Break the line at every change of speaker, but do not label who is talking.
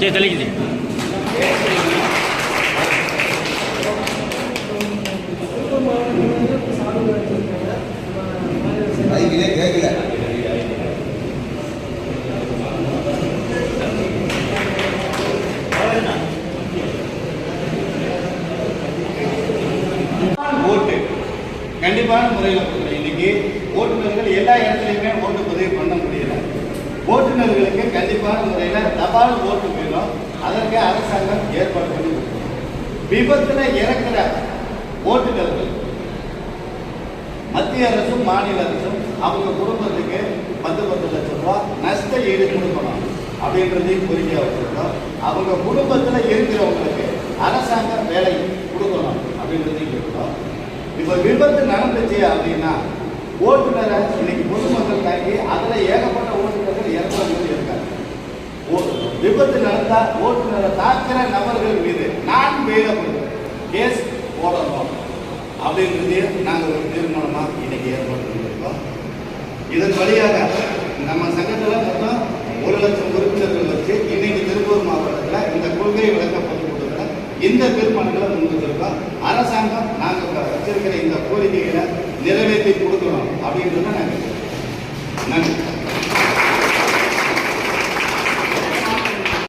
சரி தெளிக்குது.
கேட்கல ஓட்டு கண்டிப்பான முறையில் இன்னைக்கு ஓட்டுநர்கள் எல்லா இடத்துலையுமே ஓட்டு பதிவு பண்ண முடியல. ஓட்டுநர்களுக்கு கண்டிப்பான முறையில் தபால் ஓட்டு வேணும். அதற்கு அரசாங்கம் ஏற்பாடு பண்ணி கொடுக்கணும். விபத்தில் இறக்கிற ஓட்டுநர்கள் மத்திய அரசும் மாநில அரசும் அவங்க குடும்பத்துக்கு 10 லட்சம் ரூபாய் நஷ்ட ஈடு கொடுக்கணும் அப்படின்றதையும் கோரிக்கையாக வச்சிருக்கோம். அவங்க குடும்பத்தில் இருக்கிறவங்களுக்கு அரசாங்கம் வேலை கொடுக்கணும் அப்படின்றதையும் கேட்கணும். இப்போ விபத்து நடந்துச்சு அப்படின்னா ஓட்டுநரை இன்னைக்கு பொதுமக்கள் தாக்கி அதில் ஏகப்பட்ட ஓட்டுநர்கள் இறக்குறவங்க இருக்காங்க. விபத்து நடந்தால் ஓட்டுநரை தாக்கிற நபர்கள் மீது நான் கேஸ் போடணும் அப்படின்றதையும் நாங்கள் ஒரு தீர்மானமாக இன்னைக்கு ஏற்பாடு பண்ணியிருக்கோம். இதன் வழியாக நம்ம சங்கத்தில் மொத்தம் 1 லட்சம் உறுப்பினர்கள் வச்சு இன்னைக்கு திருப்பூர் மாவட்டத்தில் இந்த கொள்கை விளக்கப்பட்டு கொடுக்குற இந்த தீர்மானங்களை முன்வச்சிருக்கோம். அரசாங்கம் நாங்கள் வச்சிருக்கிற இந்த கோரிக்கைகளை நிறைவேற்றி கொடுக்கணும் அப்படின்றத நாங்கள் நன்றி.